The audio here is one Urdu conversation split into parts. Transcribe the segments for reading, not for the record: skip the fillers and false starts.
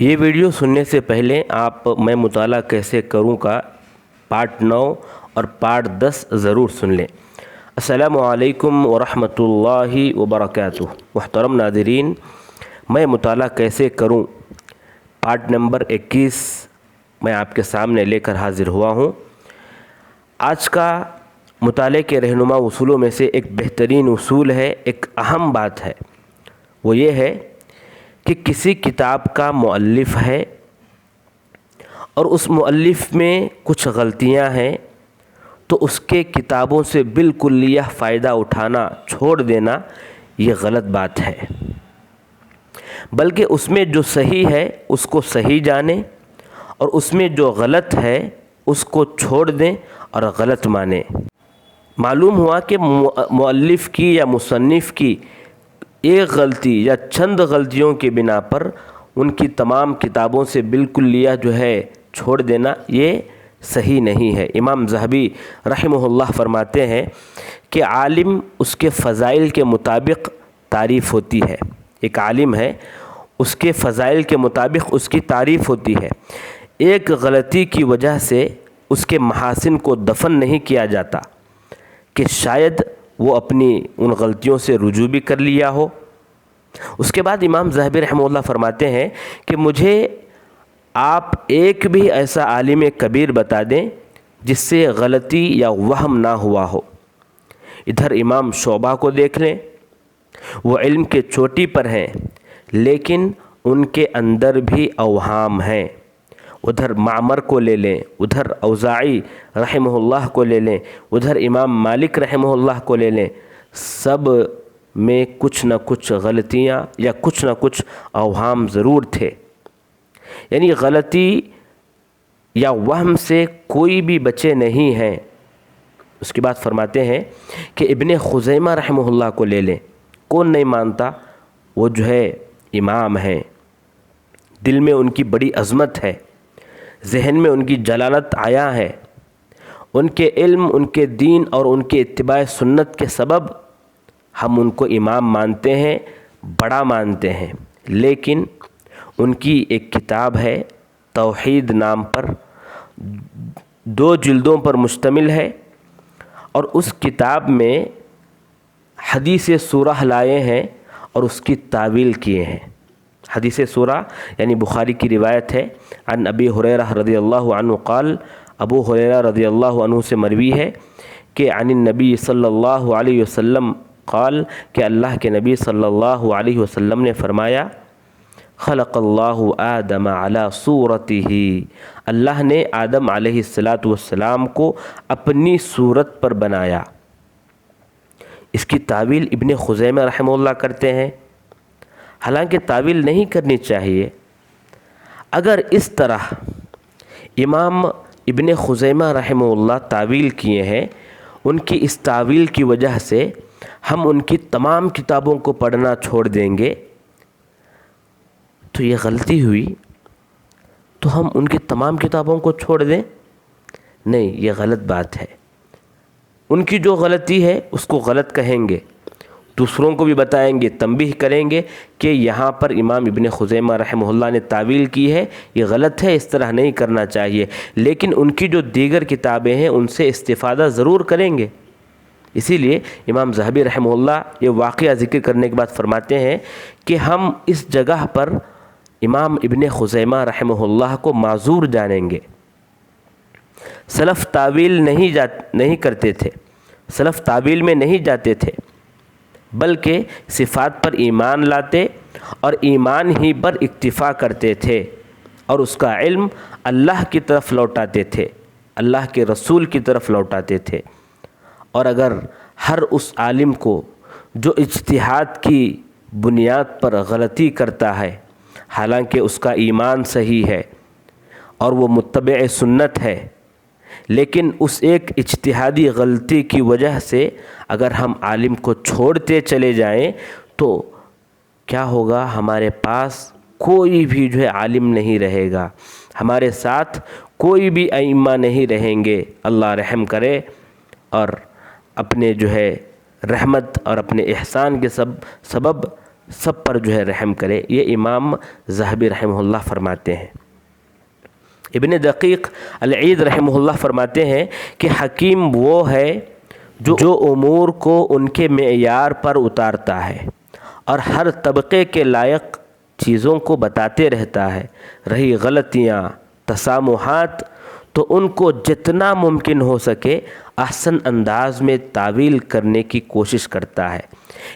یہ ویڈیو سننے سے پہلے آپ میں مطالعہ کیسے کروں کا پارٹ 9 اور پارٹ 10 ضرور سن لیں۔ السلام علیکم ورحمۃ اللہ وبرکاتہ۔ محترم ناظرین، میں مطالعہ کیسے کروں پارٹ نمبر 21 میں آپ کے سامنے لے کر حاضر ہوا ہوں۔ آج کا مطالعے کے رہنما اصولوں میں سے ایک بہترین اصول ہے، ایک اہم بات ہے، وہ یہ ہے کہ کسی کتاب کا مؤلف ہے اور اس مؤلف میں کچھ غلطیاں ہیں تو اس کے کتابوں سے بالکلیہ فائدہ اٹھانا چھوڑ دینا یہ غلط بات ہے، بلکہ اس میں جو صحیح ہے اس کو صحیح جانیں اور اس میں جو غلط ہے اس کو چھوڑ دیں اور غلط مانیں۔ معلوم ہوا کہ مؤلف کی یا مصنف کی ایک غلطی یا چند غلطیوں کی بنا پر ان کی تمام کتابوں سے بالکلیہ جو ہے چھوڑ دینا یہ صحیح نہیں ہے۔ امام ذہبی رحمہ اللہ فرماتے ہیں کہ عالم اس کے فضائل کے مطابق تعریف ہوتی ہے۔ ایک عالم ہے، اس کے فضائل کے مطابق اس کی تعریف ہوتی ہے۔ ایک غلطی کی وجہ سے اس کے محاسن کو دفن نہیں کیا جاتا کہ شاید وہ اپنی ان غلطیوں سے رجوع بھی کر لیا ہو۔ اس کے بعد امام ذہبی رحمہ اللہ فرماتے ہیں کہ مجھے آپ ایک بھی ایسا عالم کبیر بتا دیں جس سے غلطی یا وہم نہ ہوا ہو۔ ادھر امام شعبہ کو دیکھ لیں، وہ علم کے چوٹی پر ہیں لیکن ان کے اندر بھی اوہام ہیں۔ ادھر معمر کو لے لیں، ادھر اوزاعی رحمہ اللہ کو لے لیں، ادھر امام مالک رحمہ اللہ کو لے لیں، سب میں کچھ نہ کچھ غلطیاں یا کچھ نہ کچھ اوہام ضرور تھے۔ یعنی غلطی یا وہم سے کوئی بھی بچے نہیں ہیں۔ اس کے بعد فرماتے ہیں کہ ابن خزیمہ رحمہ اللہ کو لے لیں، کون نہیں مانتا، وہ جو ہے امام ہیں، دل میں ان کی بڑی عظمت ہے، ذہن میں ان کی جلالت آیا ہے، ان کے علم، ان کے دین اور ان کے اتباع سنت کے سبب ہم ان کو امام مانتے ہیں، بڑا مانتے ہیں۔ لیکن ان کی ایک کتاب ہے توحید نام پر، 2 جلدوں پر مشتمل ہے، اور اس کتاب میں حدیث سورہ لائے ہیں اور اس کی تعویل کیے ہیں۔ حدیث سورہ یعنی بخاری کی روایت ہے، عن ابی ہریرہ رضی اللہ عنہ قال، ابو ہریرہ رضی اللہ عنہ سے مروی ہے کہ عن النبی صلی اللہ علیہ وسلم قال، کہ اللہ کے نبی صلی اللہ علیہ وسلم نے فرمایا، خلق اللہ آدم علی صورتہ، اللہ نے آدم علیہ السلام کو اپنی صورت پر بنایا۔ اس کی تعویل ابن خزیمہ رحمہ اللہ کرتے ہیں، حالانکہ تعویل نہیں کرنی چاہیے۔ اگر اس طرح امام ابن خزیمہ رحمہ اللہ تعویل کیے ہیں، ان کی اس تعویل کی وجہ سے ہم ان کی تمام کتابوں کو پڑھنا چھوڑ دیں گے تو یہ غلطی ہوئی، تو ہم ان کی تمام کتابوں کو چھوڑ دیں؟ نہیں، یہ غلط بات ہے۔ ان کی جو غلطی ہے اس کو غلط کہیں گے، دوسروں کو بھی بتائیں گے، تنبیہ کریں گے کہ یہاں پر امام ابن خزیمہ رحمہ اللہ نے تعویل کی ہے، یہ غلط ہے، اس طرح نہیں کرنا چاہیے، لیکن ان کی جو دیگر کتابیں ہیں ان سے استفادہ ضرور کریں گے۔ اسی لیے امام ذہبی رحمہ اللہ یہ واقعہ ذکر کرنے کے بعد فرماتے ہیں کہ ہم اس جگہ پر امام ابن خزیمہ رحمہ اللہ کو معذور جانیں گے۔ سلف تعویل نہیں کرتے تھے، سلف تعویل میں نہیں جاتے تھے، بلکہ صفات پر ایمان لاتے اور ایمان ہی پر اکتفا کرتے تھے اور اس کا علم اللہ کی طرف لوٹاتے تھے، اللہ کے رسول کی طرف لوٹاتے تھے۔ اور اگر ہر اس عالم کو جو اجتہاد کی بنیاد پر غلطی کرتا ہے، حالانکہ اس کا ایمان صحیح ہے اور وہ متبع سنت ہے، لیکن اس ایک اجتہادی غلطی کی وجہ سے اگر ہم عالم کو چھوڑتے چلے جائیں تو کیا ہوگا؟ ہمارے پاس کوئی بھی جو ہے عالم نہیں رہے گا، ہمارے ساتھ کوئی بھی ائمہ نہیں رہیں گے۔ اللہ رحم کرے اور اپنے جو ہے رحمت اور اپنے احسان کے سبب سب پر جو ہے رحم کرے۔ یہ امام ذہبی رحمہ اللہ فرماتے ہیں۔ ابن دقیق العید رحمہ اللہ فرماتے ہیں کہ حکیم وہ ہے جو امور کو ان کے معیار پر اتارتا ہے اور ہر طبقے کے لائق چیزوں کو بتاتے رہتا ہے۔ رہی غلطیاں، تسامحات، تو ان کو جتنا ممکن ہو سکے احسن انداز میں تعویل کرنے کی کوشش کرتا ہے،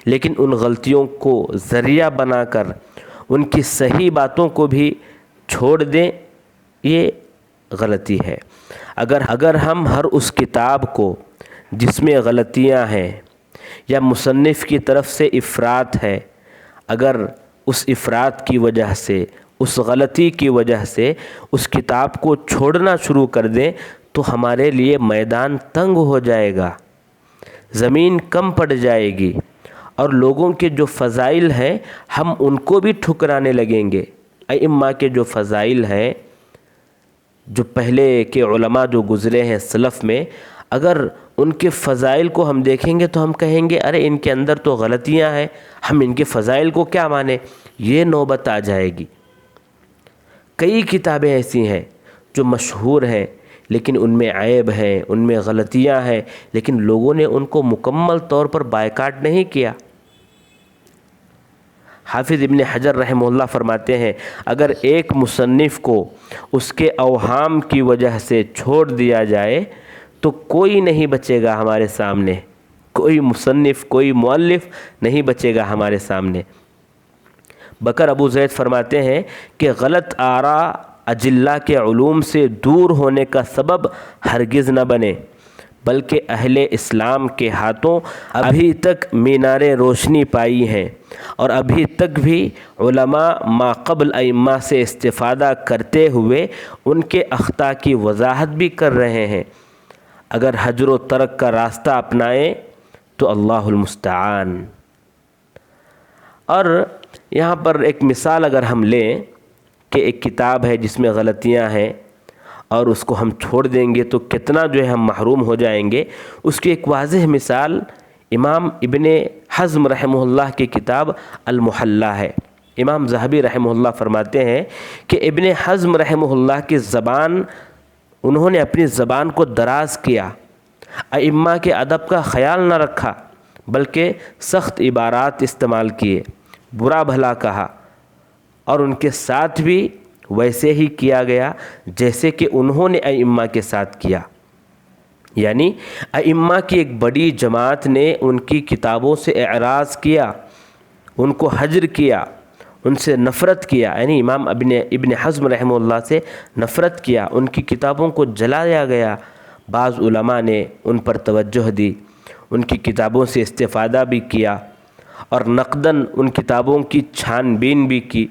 لیکن ان غلطیوں کو ذریعہ بنا کر ان کی صحیح باتوں کو بھی چھوڑ دیں، یہ غلطی ہے۔ اگر ہم ہر اس کتاب کو جس میں غلطیاں ہیں یا مصنف کی طرف سے افراط ہے، اگر اس افراط کی وجہ سے، اس غلطی کی وجہ سے اس کتاب کو چھوڑنا شروع کر دیں تو ہمارے لیے میدان تنگ ہو جائے گا، زمین کم پڑ جائے گی، اور لوگوں کے جو فضائل ہیں ہم ان کو بھی ٹھکرانے لگیں گے۔ ائمہ کے جو فضائل ہیں، جو پہلے کے علماء جو گزرے ہیں سلف میں، اگر ان کے فضائل کو ہم دیکھیں گے تو ہم کہیں گے ارے ان کے اندر تو غلطیاں ہیں، ہم ان کے فضائل کو کیا مانیں؟ یہ نوبت آ جائے گی۔ کئی کتابیں ایسی ہیں جو مشہور ہیں لیکن ان میں عیب ہیں، ان میں غلطیاں ہیں، لیکن لوگوں نے ان کو مکمل طور پر بائیکاٹ نہیں کیا۔ حافظ ابن حجر رحمہ اللہ فرماتے ہیں اگر ایک مصنف کو اس کے اوہام کی وجہ سے چھوڑ دیا جائے تو کوئی نہیں بچے گا ہمارے سامنے، کوئی مصنف، کوئی مؤلف نہیں بچے گا ہمارے سامنے۔ بکر ابو زید فرماتے ہیں کہ غلط آراء اجلہ کے علوم سے دور ہونے کا سبب ہرگز نہ بنے، بلکہ اہل اسلام کے ہاتھوں ابھی تک مینار روشنی پائی ہیں اور ابھی تک بھی علماء ما قبل ائمہ سے استفادہ کرتے ہوئے ان کے اخطاء کی وضاحت بھی کر رہے ہیں۔ اگر ہجر و ترک کا راستہ اپنائیں تو اللہ المستعان۔ اور یہاں پر ایک مثال اگر ہم لیں کہ ایک کتاب ہے جس میں غلطیاں ہیں اور اس کو ہم چھوڑ دیں گے تو کتنا جو ہے ہم محروم ہو جائیں گے، اس کی ایک واضح مثال امام ابن حزم رحمہ اللہ کی کتاب المحلہ ہے۔ امام ذہبی رحمہ اللہ فرماتے ہیں کہ ابن حزم رحمہ اللہ کی زبان، انہوں نے اپنی زبان کو دراز کیا، ائمہ کے ادب کا خیال نہ رکھا، بلکہ سخت عبارات استعمال کیے، برا بھلا کہا، اور ان کے ساتھ بھی ویسے ہی کیا گیا جیسے کہ انہوں نے ائمہ کے ساتھ کیا۔ یعنی ائمہ کی ایک بڑی جماعت نے ان کی کتابوں سے اعراض کیا، ان کو حجر کیا، ان سے نفرت کیا، یعنی امام ابن حزم رحمہ اللہ سے نفرت کیا، ان کی کتابوں کو جلایا گیا۔ بعض علماء نے ان پر توجہ دی، ان کی کتابوں سے استفادہ بھی کیا، اور نقداً ان کتابوں کی چھان بین بھی کی،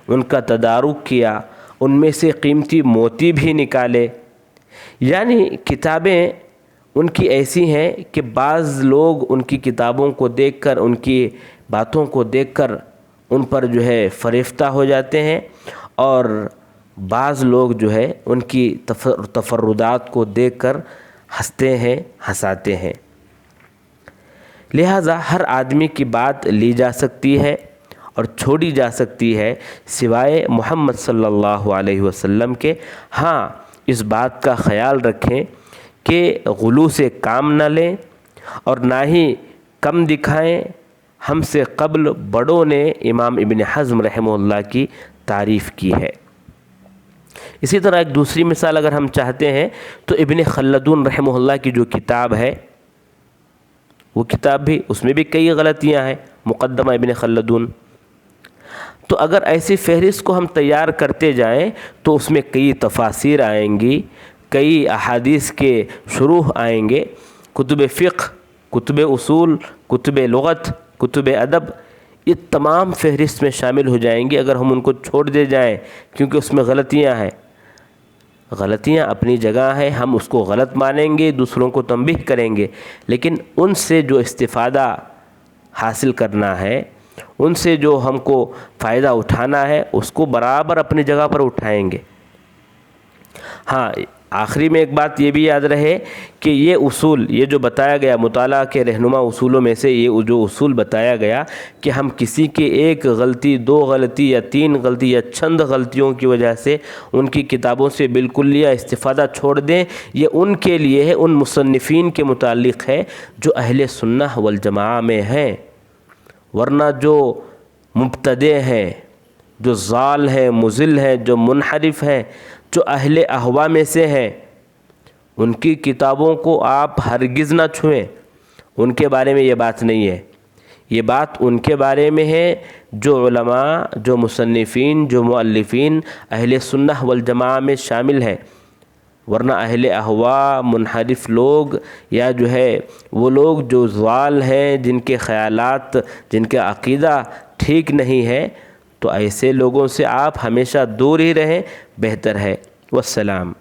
ان کا تدارک کیا، ان میں سے قیمتی موتی بھی نکالے۔ یعنی کتابیں ان کی ایسی ہیں کہ بعض لوگ ان کی کتابوں کو دیکھ کر، ان کی باتوں کو دیکھ کر ان پر جو ہے فریفتہ ہو جاتے ہیں، اور بعض لوگ جو ہے ان کی تفردات کو دیکھ کر ہنستے ہیں، ہنساتے ہیں۔ لہٰذا ہر آدمی کی بات لی جا سکتی ہے اور چھوڑی جا سکتی ہے سوائے محمد صلی اللہ علیہ وسلم کے۔ ہاں، اس بات کا خیال رکھیں کہ غلو سے کام نہ لیں اور نہ ہی کم دکھائیں۔ ہم سے قبل بڑوں نے امام ابن حزم رحمہ اللہ کی تعریف کی ہے۔ اسی طرح ایک دوسری مثال اگر ہم چاہتے ہیں تو ابن خلدون رحمہ اللہ کی جو کتاب ہے، وہ کتاب بھی، اس میں بھی کئی غلطیاں ہیں، مقدمہ ابن خلدون۔ تو اگر ایسی فہرست کو ہم تیار کرتے جائیں تو اس میں کئی تفاسیر آئیں گی، کئی احادیث کے شروح آئیں گے، کتب فقہ، کتب اصول، کتب لغت، کتب ادب، یہ تمام فہرست میں شامل ہو جائیں گی اگر ہم ان کو چھوڑ دے جائیں، کیونکہ اس میں غلطیاں ہیں۔ غلطیاں اپنی جگہ ہیں، ہم اس کو غلط مانیں گے، دوسروں کو تنبیہ کریں گے، لیکن ان سے جو استفادہ حاصل کرنا ہے، ان سے جو ہم کو فائدہ اٹھانا ہے، اس کو برابر اپنی جگہ پر اٹھائیں گے۔ ہاں، آخری میں ایک بات یہ بھی یاد رہے کہ یہ اصول، یہ جو بتایا گیا مطالعہ کے رہنما اصولوں میں سے یہ جو اصول بتایا گیا کہ ہم کسی کے ایک غلطی، دو غلطی یا تین غلطی یا چند غلطیوں کی وجہ سے ان کی کتابوں سے بالکل یا استفادہ چھوڑ دیں، یہ ان کے لیے ہے، ان مصنفین کے متعلق ہے جو اہل سنہ والجماعہ میں ہیں، ورنہ جو مبتدع ہیں، جو ضال ہیں، مضل ہیں، جو منحرف ہیں، جو اہل اہوا میں سے ہیں، ان کی کتابوں کو آپ ہرگز نہ چھوئیں۔ ان کے بارے میں یہ بات نہیں ہے، یہ بات ان کے بارے میں ہے جو علماء، جو مصنفین، جو مؤلفین اہل سنہ والجماعہ میں شامل ہیں، ورنہ اہل اہوا، منحرف لوگ یا جو ہے وہ لوگ جو ضال ہیں، جن کے خیالات، جن کا عقیدہ ٹھیک نہیں ہے، تو ایسے لوگوں سے آپ ہمیشہ دور ہی رہیں، بہتر ہے۔ والسلام۔